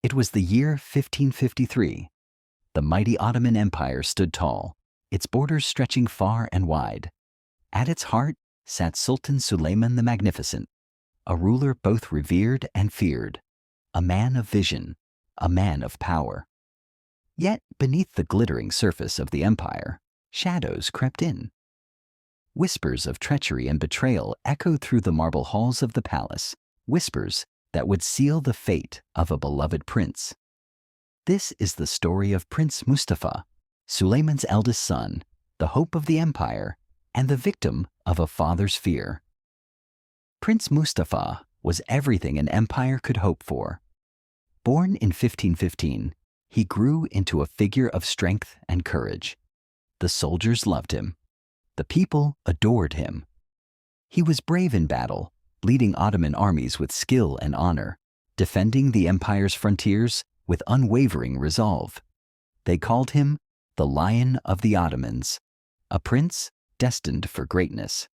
It was the year 1553. The mighty Ottoman Empire stood tall, its borders stretching far and wide. At its heart sat Sultan Suleman the Magnificent, a ruler both revered and feared, a man of vision, a man of power. Yet beneath the glittering surface of the empire, shadows crept in. Whispers of treachery and betrayal echoed through the marble halls of the palace, whispers that would seal the fate of a beloved prince. This is the story of Prince Mustafa, Suleiman's eldest son, the hope of the empire, and the victim of a father's fear. Prince Mustafa was everything an empire could hope for. Born in 1515, he grew into a figure of strength and courage. The soldiers loved him. The people adored him. He was brave in battle, leading Ottoman armies with skill and honor, defending the empire's frontiers with unwavering resolve. They called him the Lion of the Ottomans, a prince destined for greatness.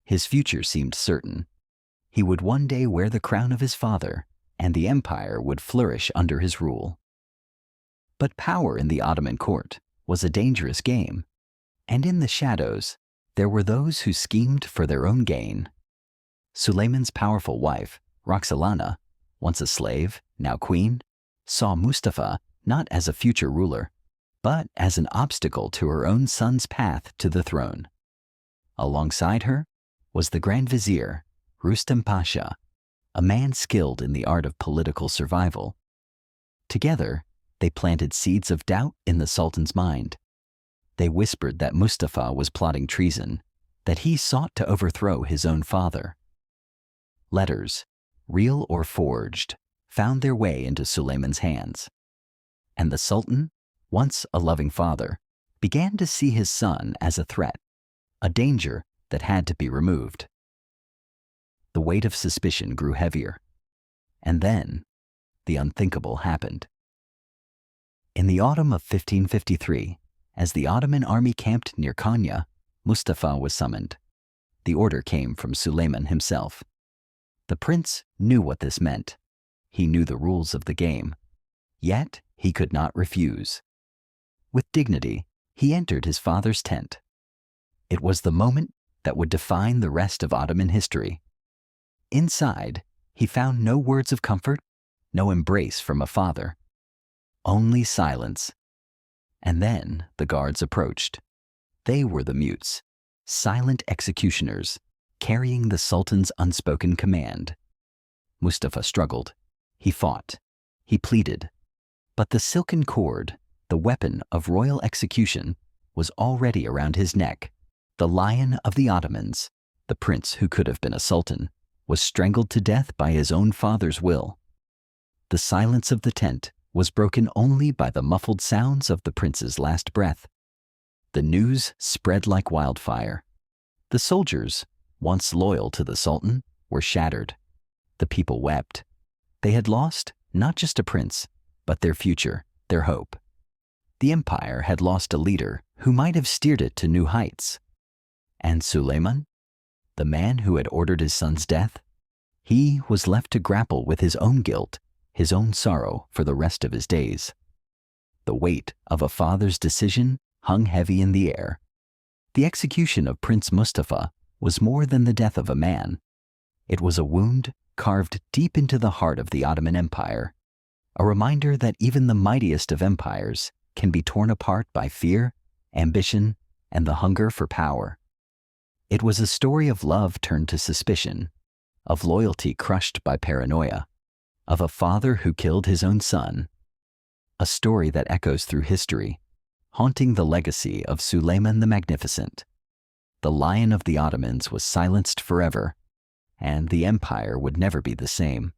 His future seemed certain. He would one day wear the crown of his father, and the empire would flourish under his rule. But power in the Ottoman court was a dangerous game, and in the shadows there were those who schemed for their own gain. Suleiman's powerful wife, Roxolana, once a slave, now queen, saw Mustafa not as a future ruler, but as an obstacle to her own son's path to the throne. Alongside her was the Grand Vizier, Rustam Pasha, a man skilled in the art of political survival. Together, they planted seeds of doubt in the Sultan's mind. They whispered that Mustafa was plotting treason, that he sought to overthrow his own father. Letters, real or forged, found their way into Suleiman's hands. And the Sultan, once a loving father, began to see his son as a threat, a danger that had to be removed. The weight of suspicion grew heavier. And then, the unthinkable happened. In the autumn of 1553, as the Ottoman army camped near Konya, Mustafa was summoned. The order came from Suleiman himself. The prince knew what this meant. He knew the rules of the game. Yet he could not refuse. With dignity, he entered his father's tent. It was the moment that would define the rest of Ottoman history. Inside, he found no words of comfort, no embrace from a father. Only silence. And then the guards approached. They were the mutes, silent executioners, carrying the Sultan's unspoken command. Mustafa struggled. He fought. He pleaded. But the silken cord, the weapon of royal execution, was already around his neck. The Lion of the Ottomans, the prince who could have been a sultan, was strangled to death by his own father's will. The silence of the tent was broken only by the muffled sounds of the prince's last breath. The news spread like wildfire. The soldiers, once loyal to the Sultan, were shattered. The people wept. They had lost not just a prince, but their future, their hope. The empire had lost a leader who might have steered it to new heights. And Suleiman, the man who had ordered his son's death, he was left to grapple with his own guilt, his own sorrow for the rest of his days. The weight of a father's decision hung heavy in the air. The execution of Prince Mustafa was more than the death of a man. It was a wound carved deep into the heart of the Ottoman Empire, a reminder that even the mightiest of empires can be torn apart by fear, ambition, and the hunger for power. It was a story of love turned to suspicion, of loyalty crushed by paranoia, of a father who killed his own son. A story that echoes through history, haunting the legacy of Suleiman the Magnificent. The Lion of the Ottomans was silenced forever, and the empire would never be the same.